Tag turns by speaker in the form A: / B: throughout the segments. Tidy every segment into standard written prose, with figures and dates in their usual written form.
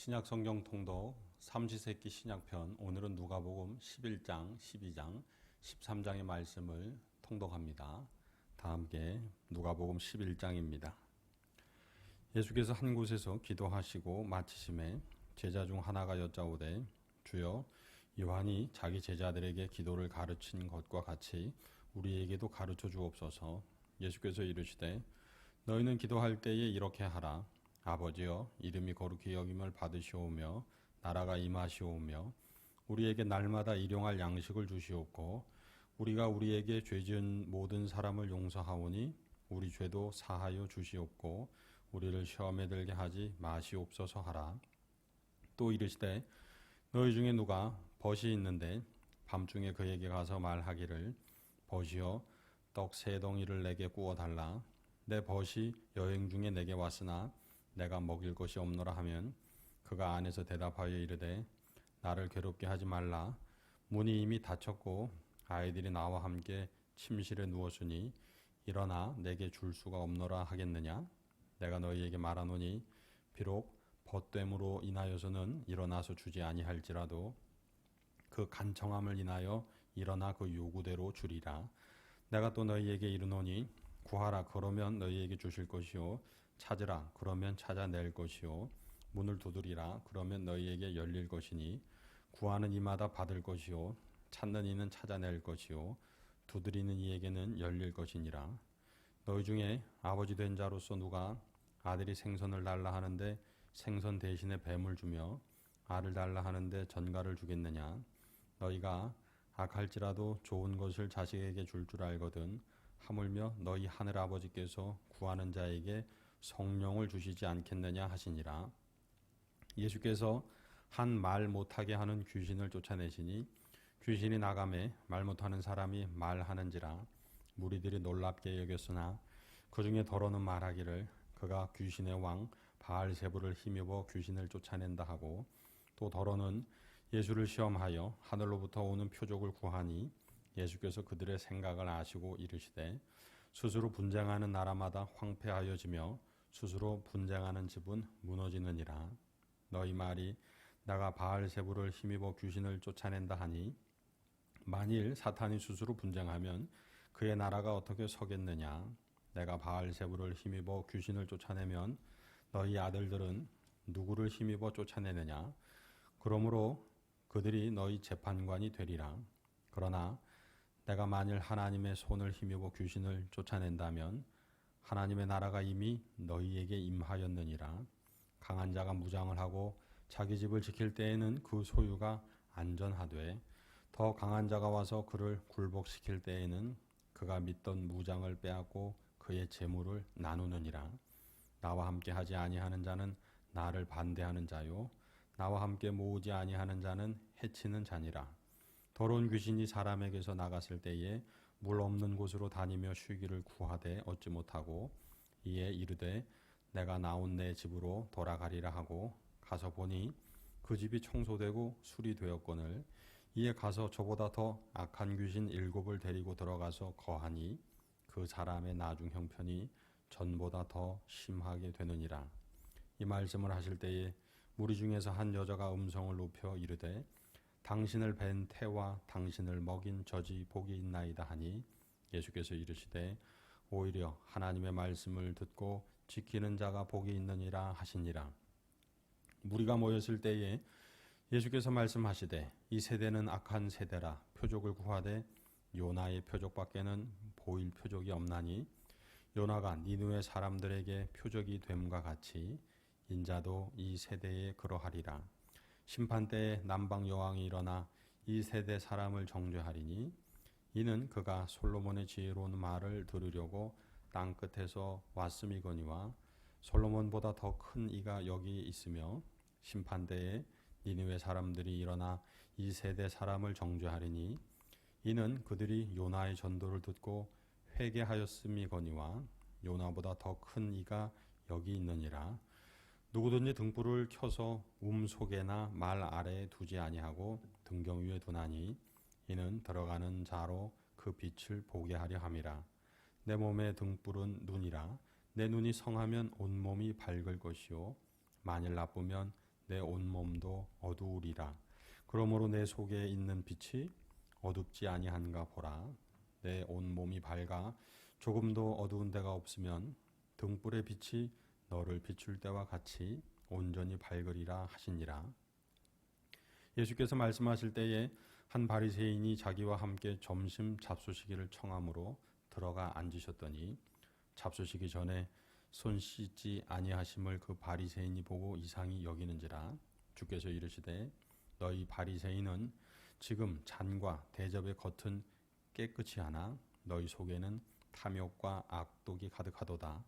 A: 신약 성경 통독 삼시세끼 신약편. 오늘은 누가복음 11장, 12장, 13장의 말씀을 통독합니다. 다 함께 누가복음 11장입니다. 예수께서 한 곳에서 기도하시고 마치심에 제자 중 하나가 여짜오되 주여, 요한이 자기 제자들에게 기도를 가르친 것과 같이 우리에게도 가르쳐 주옵소서. 예수께서 이르시되 너희는 기도할 때에 이렇게 하라. 아버지여, 이름이 거룩히 여김을 받으시오며 나라가 임하시오며 우리에게 날마다 일용할 양식을 주시옵고 우리가 우리에게 죄 지은 모든 사람을 용서하오니 우리 죄도 사하여 주시옵고 우리를 시험에 들게 하지 마시옵소서 하라. 또 이르시되 너희 중에 누가 벗이 있는데 밤중에 그에게 가서 말하기를 벗이여, 떡 3덩이를 내게 구워 달라. 내 벗이 여행 중에 내게 왔으나 내가 먹일 것이 없노라 하면 그가 안에서 대답하여 이르되 나를 괴롭게 하지 말라. 문이 이미 닫혔고 아이들이 나와 함께 침실에 누웠으니 일어나 내게 줄 수가 없노라 하겠느냐? 내가 너희에게 말하노니 비록 벗됨으로 인하여서는 일어나서 주지 아니할지라도 그 간청함을 인하여 일어나 그 요구대로 주리라. 내가 또 너희에게 이르노니 구하라, 그러면 너희에게 주실 것이요 찾으라, 그러면 찾아낼 것이요 문을 두드리라, 그러면 너희에게 열릴 것이니 구하는 이마다 받을 것이요 찾는 이는 찾아낼 것이요 두드리는 이에게는 열릴 것이니라. 너희 중에 아버지 된 자로서 누가 아들이 생선을 달라 하는데 생선 대신에 뱀을 주며 알을 달라 하는데 전갈을 주겠느냐? 너희가 악할지라도 좋은 것을 자식에게 줄 줄 알거든 하물며 너희 하늘 아버지께서 구하는 자에게 성령을 주시지 않겠느냐 하시니라. 예수께서 한 말 못하게 하는 귀신을 쫓아내시니 귀신이 나가매 말 못하는 사람이 말하는지라. 무리들이 놀랍게 여겼으나 그 중에 더러는 말하기를 그가 귀신의 왕 바알세불을 힘입어 귀신을 쫓아낸다 하고, 또 더러는 예수를 시험하여 하늘로부터 오는 표적을 구하니 예수께서 그들의 생각을 아시고 이르시되 스스로 분쟁하는 나라마다 황폐하여지며 스스로 분쟁하는 집은 무너지느니라. 너희 말이 내가 바알세불을 힘입어 귀신을 쫓아낸다 하니 만일 사탄이 스스로 분쟁하면 그의 나라가 어떻게 서겠느냐? 내가 바알세불을 힘입어 귀신을 쫓아내면 너희 아들들은 누구를 힘입어 쫓아내느냐? 그러므로 그들이 너희 재판관이 되리라. 그러나 내가 만일 하나님의 손을 힘입어 귀신을 쫓아낸다면 하나님의 나라가 이미 너희에게 임하였느니라. 강한 자가 무장을 하고 자기 집을 지킬 때에는 그 소유가 안전하되 더 강한 자가 와서 그를 굴복시킬 때에는 그가 믿던 무장을 빼앗고 그의 재물을 나누느니라. 나와 함께 하지 아니하는 자는 나를 반대하는 자요 나와 함께 모으지 아니하는 자는 해치는 자니라. 더러운 귀신이 사람에게서 나갔을 때에 물 없는 곳으로 다니며 쉬기를 구하되 얻지 못하고 이에 이르되 내가 나온 내 집으로 돌아가리라 하고 가서 보니 그 집이 청소되고 수리되었거늘 이에 가서 저보다 더 악한 귀신 7을 데리고 들어가서 거하니 그 사람의 나중 형편이 전보다 더 심하게 되느니라. 이 말씀을 하실 때에 무리 중에서 한 여자가 음성을 높여 이르되 당신을 뵌 태와 당신을 먹인 젖이 복이 있나이다 하니 예수께서 이르시되 오히려 하나님의 말씀을 듣고 지키는 자가 복이 있느니라 하시니라. 무리가 모였을 때에 예수께서 말씀하시되 이 세대는 악한 세대라. 표적을 구하되 요나의 표적밖에는 보일 표적이 없나니 요나가 니느웨 사람들에게 표적이 됨과 같이 인자도 이 세대에 그러하리라. 심판 때에 남방 여왕이 일어나 이 세대 사람을 정죄하리니 이는 그가 솔로몬의 지혜로운 말을 들으려고 땅 끝에서 왔음이거니와 솔로몬보다 더 큰 이가 여기 있으며 심판 때에 니느웨 사람들이 일어나 이 세대 사람을 정죄하리니 이는 그들이 요나의 전도를 듣고 회개하였음이거니와 요나보다 더 큰 이가 여기 있느니라. 누구든지 등불을 켜서 속에나 말 아래에 두지 아니하고 등경 위에 두나니 이는 들어가는 자로 그 빛을 보게 하려 함이라. 내 몸의 등불은 눈이라. 내 눈이 성하면 온몸이 밝을 것이요 만일 나쁘면 내 온몸도 어두우리라. 그러므로 내 속에 있는 빛이 어둡지 아니한가 보라. 내 온몸이 밝아 조금도 어두운 데가 없으면 등불의 빛이 너를 비출 때와 같이 온전히 밝으리라 하시니라. 예수께서 말씀하실 때에 한 바리새인이 자기와 함께 점심 잡수시기를 청함으로 들어가 앉으셨더니 잡수시기 전에 손 씻지 아니하심을 그 바리새인이 보고 이상히 여기는지라. 주께서 이르시되 너희 바리새인은 지금 잔과 대접의 겉은 깨끗이 하나 너희 속에는 탐욕과 악독이 가득하도다.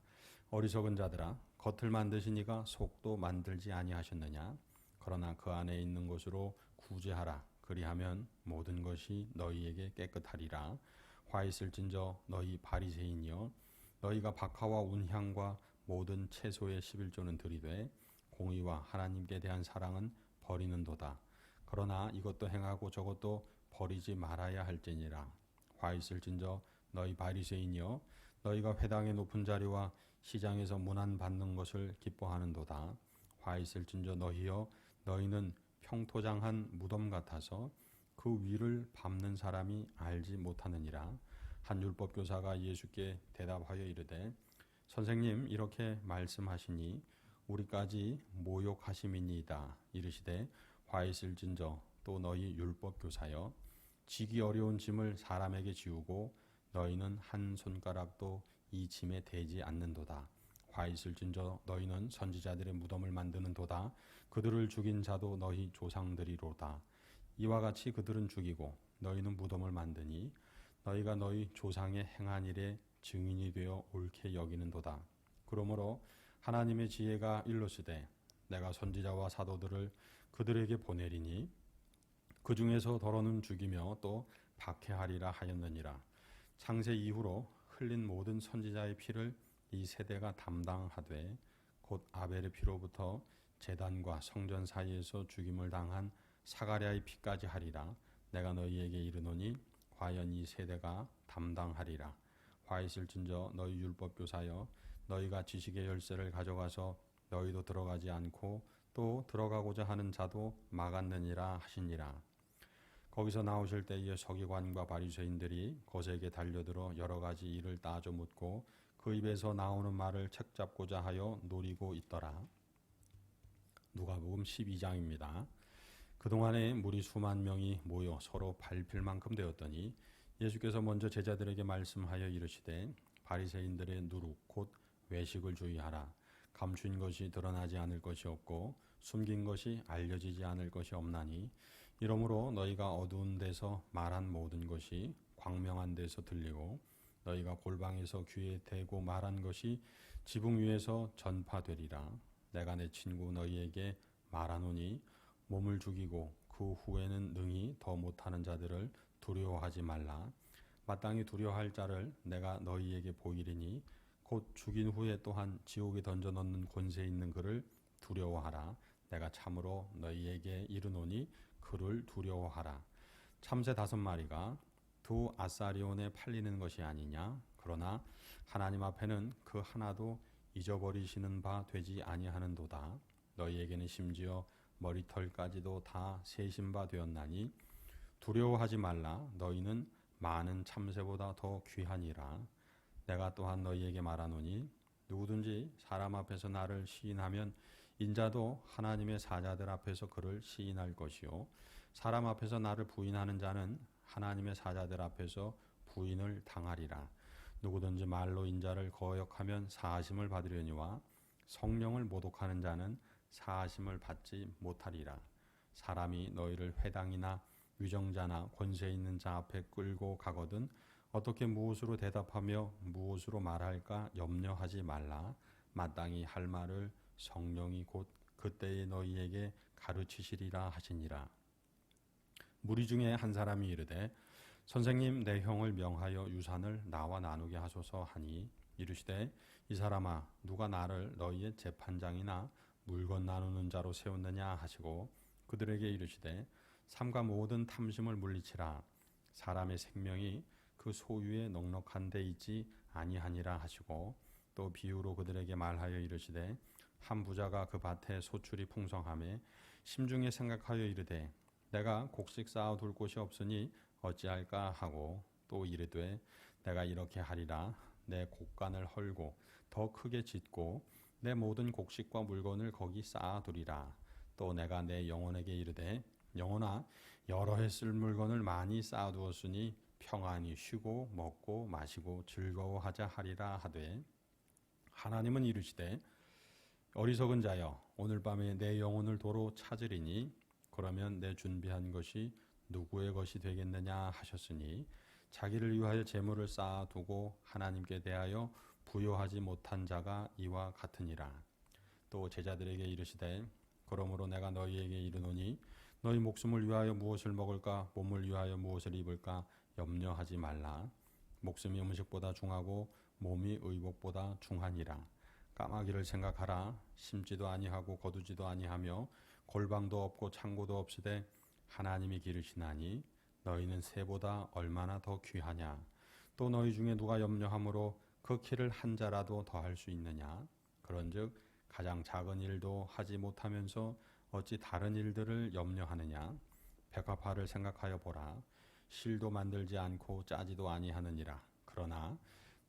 A: 어리석은 자들아, 겉을 만드시니가 속도 만들지 아니하셨느냐. 그러나 그 안에 있는 것으로 구제하라. 그리하면 모든 것이 너희에게 깨끗하리라. 화 있을진저 너희 바리새인이여, 너희가 박하와 운향과 모든 채소의 11조는 들이되 공의와 하나님께 대한 사랑은 버리는도다. 그러나 이것도 행하고 저것도 버리지 말아야 할지니라. 화 있을진저 너희 바리새인이여, 너희가 회당의 높은 자리와 시장에서 문안 받는 것을 기뻐하는도다. 화 있을진저 너희여, 너희는 평토장한 무덤 같아서 그 위를 밟는 사람이 알지 못하느니라. 한 율법교사가 예수께 대답하여 이르되 선생님, 이렇게 말씀하시니 우리까지 모욕하심이니이다. 이르시되 화 있을진저 또 너희 율법교사여, 지기 어려운 짐을 사람에게 지우고 너희는 한 손가락도 이 짐에 대지 않는도다. 화 있을진저 너희는 선지자들의 무덤을 만드는도다. 그들을 죽인 자도 너희 조상들이로다. 이와 같이 그들은 죽이고 너희는 무덤을 만드니 너희가 너희 조상의 행한 일에 증인이 되어 옳게 여기는도다. 그러므로 하나님의 지혜가 일러스되 내가 선지자와 사도들을 그들에게 보내리니 그 중에서 더러는 죽이며 또 박해하리라 하였느니라. 창세 이후로 흘린 모든 선지자의 피를 이 세대가 담당하되 곧 아벨의 피로부터 제단과 성전 사이에서 죽임을 당한 사가랴의 피까지 하리라. 내가 너희에게 이르노니 과연 이 세대가 담당하리라. 화 있을진저 너희 율법교사여, 너희가 지식의 열쇠를 가져가서 너희도 들어가지 않고 또 들어가고자 하는 자도 막았느니라 하시니라. 거기서 나오실 때에 서기관과 바리새인들이 거세게 달려들어 여러 가지 일을 따져 묻고 그 입에서 나오는 말을 책잡고자 하여 노리고 있더라. 누가복음 12장입니다. 그동안에 무리 수만 명이 모여 서로 밟힐 만큼 되었더니 예수께서 먼저 제자들에게 말씀하여 이르시되 바리새인들의 누룩 곧 외식을 주의하라. 감춘 것이 드러나지 않을 것이 없고 숨긴 것이 알려지지 않을 것이 없나니 이러므로 너희가 어두운 데서 말한 모든 것이 광명한 데서 들리고 너희가 골방에서 귀에 대고 말한 것이 지붕 위에서 전파되리라. 내가 내 친구 너희에게 말하노니 몸을 죽이고 그 후에는 능히 더 못하는 자들을 두려워하지 말라. 마땅히 두려워할 자를 내가 너희에게 보이리니 곧 죽인 후에 또한 지옥에 던져 넣는 권세 있는 그를 두려워하라. 내가 참으로 너희에게 이르노니 그를 두려워하라. 참새 5마리가 두 아사리온에 팔리는 것이 아니냐. 그러나 하나님 앞에는 그 하나도 잊어버리시는 바 되지 아니하는도다. 너희에게는 심지어 머리털까지도 다 세신 바 되었나니 두려워하지 말라. 너희는 많은 참새보다 더 귀하니라. 내가 또한 너희에게 말하노니 누구든지 사람 앞에서 나를 시인하면 인자도 하나님의 사자들 앞에서 그를 시인할 것이요 사람 앞에서 나를 부인하는 자는 하나님의 사자들 앞에서 부인을 당하리라. 누구든지 말로 인자를 거역하면 사하심을 받으려니와 성령을 모독하는 자는 사하심을 받지 못하리라. 사람이 너희를 회당이나 위정자나 권세 있는 자 앞에 끌고 가거든 어떻게 무엇으로 대답하며 무엇으로 말할까 염려하지 말라. 마땅히 할 말을 성령이 곧 그때에 너희에게 가르치시리라 하시니라. 무리 중에 한 사람이 이르되 선생님, 내 형을 명하여 유산을 나와 나누게 하소서 하니 이르시되 이 사람아, 누가 나를 너희의 재판장이나 물건 나누는 자로 세웠느냐 하시고 그들에게 이르시되 삼가 모든 탐심을 물리치라. 사람의 생명이 그 소유에 넉넉한 데 있지 아니하니라 하시고 또 비유로 그들에게 말하여 이르시되 한 부자가 그 밭에 소출이 풍성하매 심중에 생각하여 이르되 내가 곡식 쌓아 둘 곳이 없으니 어찌할까 하고 또 이르되 내가 이렇게 하리라. 내 곡간을 헐고 더 크게 짓고 내 모든 곡식과 물건을 거기 쌓아두리라. 또 내가 내 영혼에게 이르되 영혼아, 여러 해 쓸 물건을 많이 쌓아두었으니 평안히 쉬고 먹고 마시고 즐거워하자 하리라 하되, 하나님은 이르시되 어리석은 자여, 오늘 밤에 내 영혼을 도로 찾으리니 그러면 내 준비한 것이 누구의 것이 되겠느냐 하셨으니, 자기를 위하여 재물을 쌓아두고 하나님께 대하여 부요하지 못한 자가 이와 같으니라. 또 제자들에게 이르시되 그러므로 내가 너희에게 이르노니 너희 목숨을 위하여 무엇을 먹을까 몸을 위하여 무엇을 입을까 염려하지 말라. 목숨이 음식보다 중하고 몸이 의복보다 중하니라. 까마귀를 생각하라. 심지도 아니하고 거두지도 아니하며 골방도 없고 창고도 없으되 하나님이 기르시나니 너희는 새보다 얼마나 더 귀하냐. 또 너희 중에 누가 염려함으로 그 키를 한 자라도 더할 수 있느냐. 그런즉 가장 작은 일도 하지 못하면서 어찌 다른 일들을 염려하느냐. 백합화를 생각하여 보라. 실도 만들지 않고 짜지도 아니하느니라. 그러나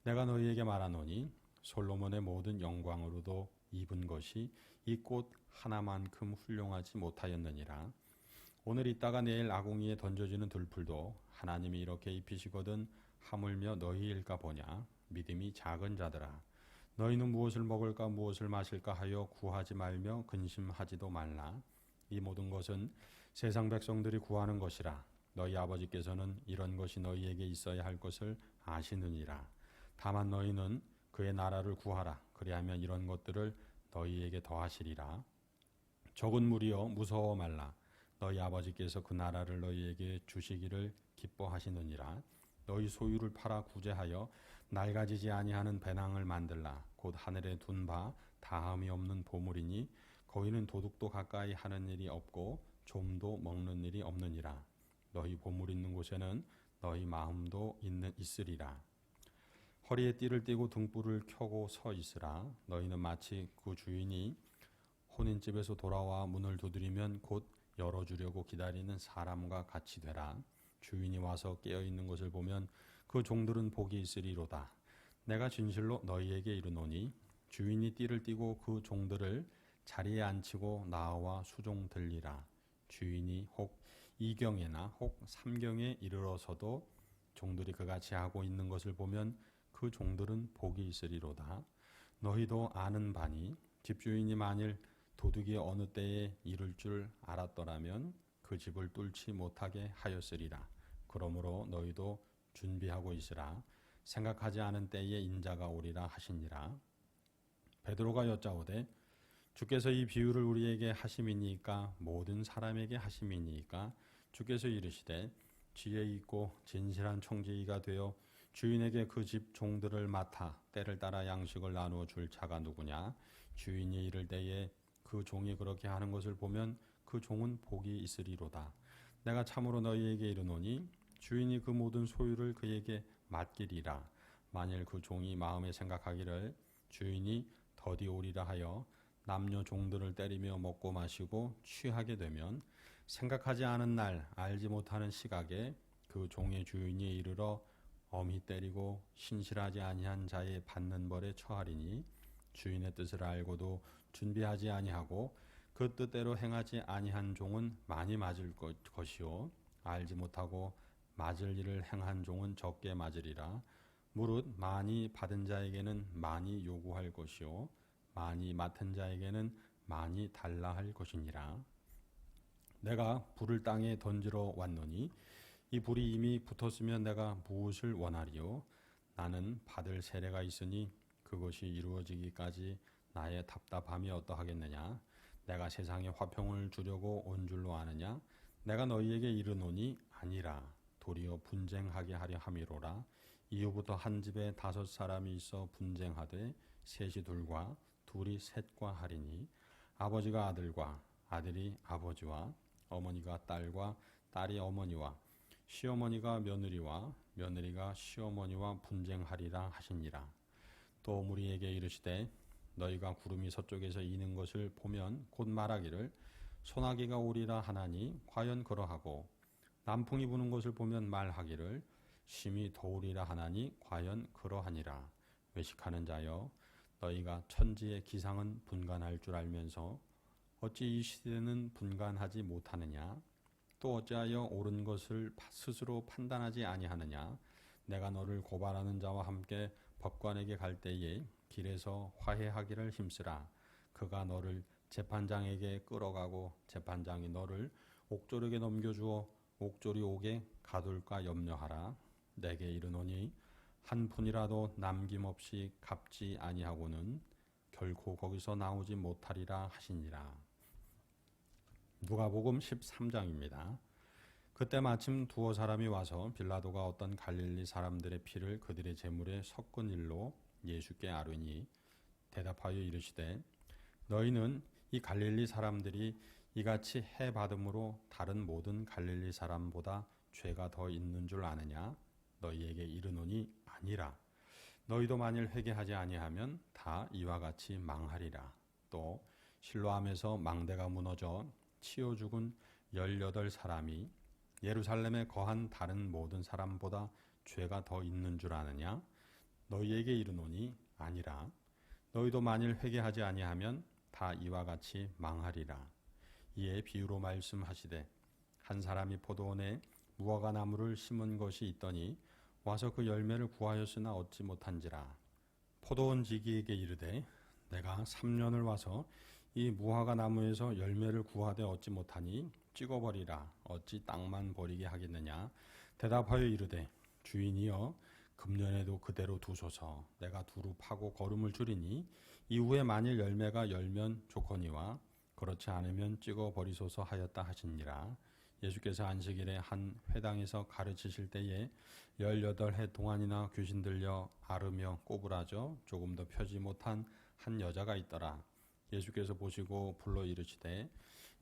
A: 내가 너희에게 말하노니 솔로몬의 모든 영광으로도 입은 것이 이 꽃 하나만큼 훌륭하지 못하였느니라. 오늘 있다가 내일 아궁이에 던져지는 들풀도 하나님이 이렇게 입히시거든 하물며 너희일까 보냐. 믿음이 작은 자들아, 너희는 무엇을 먹을까 무엇을 마실까 하여 구하지 말며 근심하지도 말라. 이 모든 것은 세상 백성들이 구하는 것이라. 너희 아버지께서는 이런 것이 너희에게 있어야 할 것을 아시느니라. 다만 너희는 그의 나라를 구하라. 그리하면 이런 것들을 너희에게 더하시리라. 적은 무리여 무서워 말라. 너희 아버지께서 그 나라를 너희에게 주시기를 기뻐하시느니라. 너희 소유를 팔아 구제하여 낡아지지 아니하는 배낭을 만들라. 곧 하늘에 둔 바 다함이 없는 보물이니 거기는 도둑도 가까이 하는 일이 없고 좀도 먹는 일이 없느니라. 너희 보물 있는 곳에는 너희 마음도 있으리라. 허리에 띠를 띠고 등불을 켜고 서 있으라. 너희는 마치 그 주인이 혼인집에서 돌아와 문을 두드리면 곧 열어주려고 기다리는 사람과 같이 되라. 주인이 와서 깨어있는 것을 보면 그 종들은 복이 있으리로다. 내가 진실로 너희에게 이르노니 주인이 띠를 띠고 그 종들을 자리에 앉히고 나와 수종 들리라. 주인이 혹 2경에나 혹 3경에 이르러서도 종들이 그같이 하고 있는 것을 보면 그 종들은 복이 있으리로다. 너희도 아는 바니 집주인이 만일 도둑이 어느 때에 이를 줄 알았더라면 그 집을 뚫지 못하게 하였으리라. 그러므로 너희도 준비하고 있으라. 생각하지 않은 때에 인자가 오리라 하시니라. 베드로가 여짜오되 주께서 이 비유를 우리에게 하심이니까 모든 사람에게 하심이니까. 주께서 이르시되 지혜 있고 진실한 청지기가 되어 주인에게 그 집 종들을 맡아 때를 따라 양식을 나누어 줄 자가 누구냐. 주인이 이를 때에 그 종이 그렇게 하는 것을 보면 그 종은 복이 있으리로다. 내가 참으로 너희에게 이르노니 주인이 그 모든 소유를 그에게 맡기리라. 만일 그 종이 마음에 생각하기를 주인이 더디 오리라 하여 남녀 종들을 때리며 먹고 마시고 취하게 되면 생각하지 않은 날 알지 못하는 시각에 그 종의 주인이 이르러 엄히 때리고 신실하지 아니한 자의 받는 벌에 처하리니, 주인의 뜻을 알고도 준비하지 아니하고 그 뜻대로 행하지 아니한 종은 많이 맞을 것이요 알지 못하고 맞을 일을 행한 종은 적게 맞으리라. 무릇 많이 받은 자에게는 많이 요구할 것이요 많이 맡은 자에게는 많이 달라 할 것이니라. 내가 불을 땅에 던지러 왔노니 이 불이 이미 붙었으면 내가 무엇을 원하리요. 나는 받을 세례가 있으니 그것이 이루어지기까지 나의 답답함이 어떠하겠느냐. 내가 세상에 화평을 주려고 온 줄로 아느냐. 내가 너희에게 이르노니 아니라 도리어 분쟁하게 하려 함이로라. 이후부터 한 집에 5 사람이 있어 분쟁하되 셋이 둘과 둘이 셋과 하리니, 아버지가 아들과 아들이 아버지와 어머니가 딸과 딸이 어머니와 시어머니가 며느리와 며느리가 시어머니와 분쟁하리라 하시니라. 또 무리에게 이르시되 너희가 구름이 서쪽에서 이는 것을 보면 곧 말하기를 소나기가 오리라 하나니 과연 그러하고 남풍이 부는 것을 보면 말하기를 심히 더우리라 하나니 과연 그러하니라. 외식하는 자여, 너희가 천지의 기상은 분간할 줄 알면서 어찌 이 시대는 분간하지 못하느냐? 또 어찌하여 옳은 것을 스스로 판단하지 아니하느냐? 내가 너를 고발하는 자와 함께 법관에게 갈 때에 길에서 화해하기를 힘쓰라. 그가 너를 재판장에게 끌어가고 재판장이 너를 옥졸에게 넘겨주어 옥졸이 오게 가둘까 염려하라. 내게 이르노니 한 푼이라도 남김없이 갚지 아니하고는 결코 거기서 나오지 못하리라 하시니라. 누가복음 13장입니다. 그때 마침 두어 사람이 와서 빌라도가 어떤 갈릴리 사람들의 피를 그들의 제물에 섞은 일로 예수께 아뢰니 대답하여 이르시되 너희는 이 갈릴리 사람들이 이같이 해 받음으로 다른 모든 갈릴리 사람보다 죄가 더 있는 줄 아느냐? 너희에게 이르노니 아니라. 너희도 만일 회개하지 아니하면 다 이와 같이 망하리라. 또 실로암에서 망대가 무너져 치여 죽은 18사람이 예루살렘에 거한 다른 모든 사람보다 죄가 더 있는 줄 아느냐? 너희에게 이르노니 아니라. 너희도 만일 회개하지 아니하면 다 이와 같이 망하리라. 이에 비유로 말씀하시되 한 사람이 포도원에 무화과 나무를 심은 것이 있더니 와서 그 열매를 구하였으나 얻지 못한지라. 포도원 지기에게 이르되 내가 3년을 와서 이 무화과 나무에서 열매를 구하되 얻지 못하니 찍어버리라. 어찌 땅만 버리게 하겠느냐? 대답하여 이르되 주인이여 금년에도 그대로 두소서. 내가 두루 파고 거름을 줄이니 이후에 만일 열매가 열면 좋거니와 그렇지 않으면 찍어버리소서 하였다 하시니라. 예수께서 안식일에 한 회당에서 가르치실 때에 18해 동안이나 귀신 들려 앓으며 꼬부라져 조금도 펴지 못한 한 여자가 있더라. 예수께서 보시고 불러 이르시되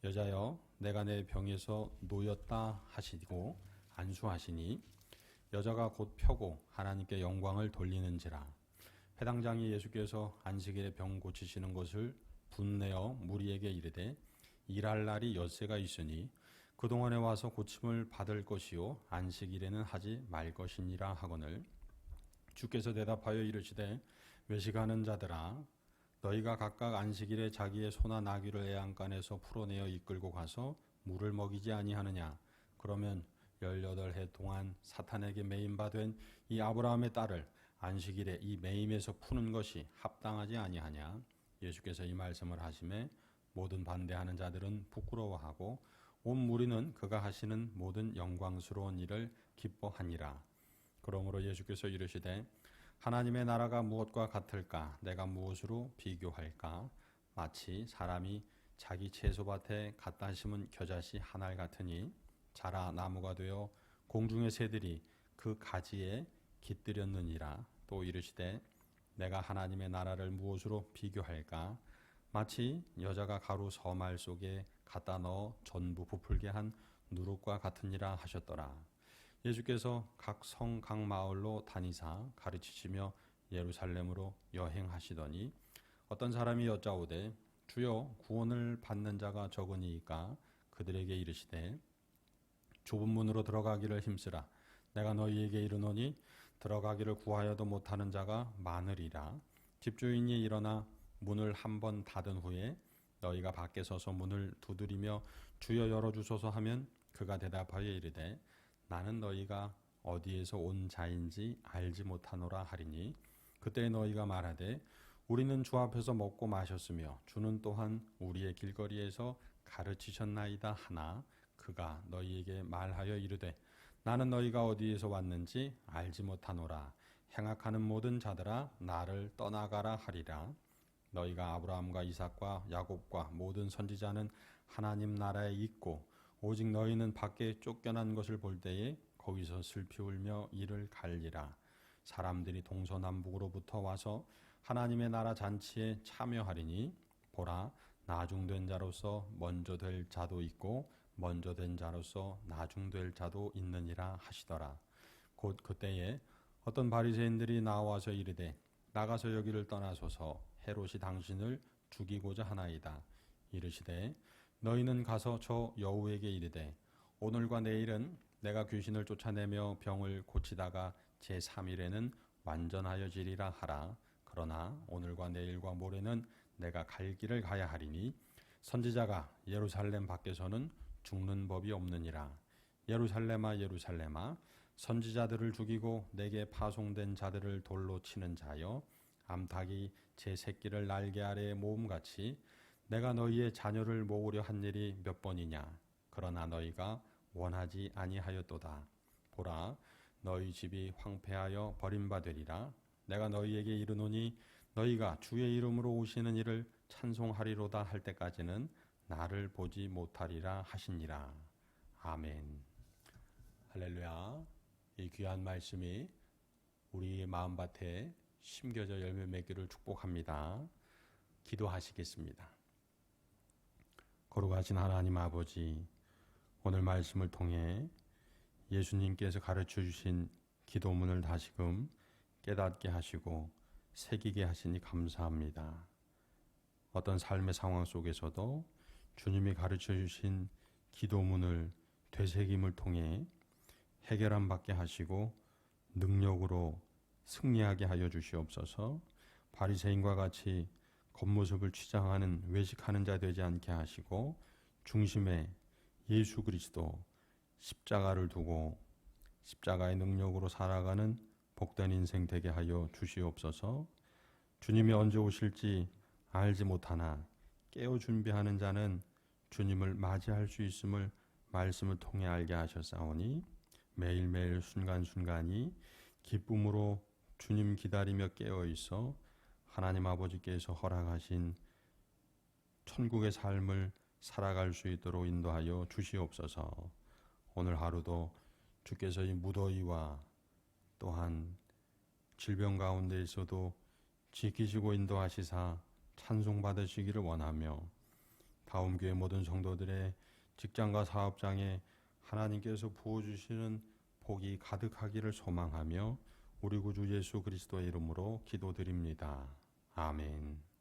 A: 여자여 내가 내 병에서 놓였다 하시고 안수하시니 여자가 곧 펴고 하나님께 영광을 돌리는지라. 회당장이 예수께서 안식일에 병 고치시는 것을 분내어 무리에게 이르되 일할 날이 엿새가 있으니 그동안에 와서 고침을 받을 것이요 안식일에는 하지 말 것이니라 하거늘 주께서 대답하여 이르시되 외식하는 자들아 너희가 각각 안식일에 자기의 소나 나귀를 애양간에서 풀어내어 이끌고 가서 물을 먹이지 아니하느냐? 그러면 18해 동안 사탄에게 매임바 된 이 아브라함의 딸을 안식일에 이 매임에서 푸는 것이 합당하지 아니하냐? 예수께서 이 말씀을 하심에 모든 반대하는 자들은 부끄러워하고 온 무리는 그가 하시는 모든 영광스러운 일을 기뻐하니라. 그러므로 예수께서 이르시되 하나님의 나라가 무엇과 같을까? 내가 무엇으로 비교할까? 마치 사람이 자기 채소밭에 갖다 심은 겨자씨 한 알 같으니 자라 나무가 되어 공중의 새들이 그 가지에 깃들였느니라. 또 이르시되 내가 하나님의 나라를 무엇으로 비교할까? 마치 여자가 가루 서말 속에 갖다 넣어 전부 부풀게 한 누룩과 같으니라 하셨더라. 예수께서 각 성 각 마을로 다니사 가르치시며 예루살렘으로 여행하시더니 어떤 사람이 여짜오되 주여 구원을 받는 자가 적으니이까? 그들에게 이르시되 좁은 문으로 들어가기를 힘쓰라. 내가 너희에게 이르노니 들어가기를 구하여도 못하는 자가 많으리라. 집주인이 일어나 문을 한 번 닫은 후에 너희가 밖에 서서 문을 두드리며 주여 열어주소서 하면 그가 대답하여 이르되 나는 너희가 어디에서 온 자인지 알지 못하노라 하리니 그때 너희가 말하되 우리는 주 앞에서 먹고 마셨으며 주는 또한 우리의 길거리에서 가르치셨나이다 하나 그가 너희에게 말하여 이르되 나는 너희가 어디에서 왔는지 알지 못하노라. 행악하는 모든 자들아 나를 떠나가라 하리라. 너희가 아브라함과 이삭과 야곱과 모든 선지자는 하나님 나라에 있고 오직 너희는 밖에 쫓겨난 것을 볼 때에 거기서 슬피 울며 이를 갈리라. 사람들이 동서남북으로부터 와서 하나님의 나라 잔치에 참여하리니 보라 나중된 자로서 먼저 될 자도 있고 먼저 된 자로서 나중될 자도 있느니라 하시더라. 곧 그때에 어떤 바리새인들이 나와서 이르되 나가서 여기를 떠나소서 헤롯이 당신을 죽이고자 하나이다. 이르시되 너희는 가서 저 여우에게 이르되 오늘과 내일은 내가 귀신을 쫓아내며 병을 고치다가 제3일에는 완전하여지리라 하라. 그러나 오늘과 내일과 모레는 내가 갈 길을 가야 하리니 선지자가 예루살렘 밖에서는 죽는 법이 없느니라. 예루살렘아 예루살렘아 선지자들을 죽이고 내게 파송된 자들을 돌로 치는 자여 암탉이 제 새끼를 날개 아래에 모음같이 내가 너희의 자녀를 모으려 한 일이 몇 번이냐. 그러나 너희가 원하지 아니하였도다. 보라 너희 집이 황폐하여 버림받으리라. 내가 너희에게 이르노니 너희가 주의 이름으로 오시는 이를 찬송하리로다 할 때까지는 나를 보지 못하리라 하시니라. 아멘. 할렐루야. 이 귀한 말씀이 우리 마음밭에 심겨져 열매 맺기를 축복합니다. 기도하시겠습니다. 거룩하신 하나님 아버지, 오늘 말씀을 통해 예수님께서 가르쳐 주신 기도문을 다시금 깨닫게 하시고 새기게 하시니 감사합니다. 어떤 삶의 상황 속에서도 주님이 가르쳐 주신 기도문을 되새김을 통해 해결함 받게 하시고 능력으로 승리하게 하여 주시옵소서. 바리새인과 같이 겉모습을 취장하는 외식하는 자 되지 않게 하시고 중심에 예수 그리스도 십자가를 두고 십자가의 능력으로 살아가는 복된 인생 되게 하여 주시옵소서. 주님이 언제 오실지 알지 못하나 깨어 준비하는 자는 주님을 맞이할 수 있음을 말씀을 통해 알게 하셨사오니 매일매일 순간순간이 기쁨으로 주님 기다리며 깨어 있어 하나님 아버지께서 허락하신 천국의 삶을 살아갈 수 있도록 인도하여 주시옵소서. 오늘 하루도 주께서 이 무더위와 또한 질병 가운데 있어도 지키시고 인도하시사 찬송받으시기를 원하며 다음 교회 모든 성도들의 직장과 사업장에 하나님께서 부어주시는 복이 가득하기를 소망하며 우리 구주 예수 그리스도의 이름으로 기도드립니다. 아멘.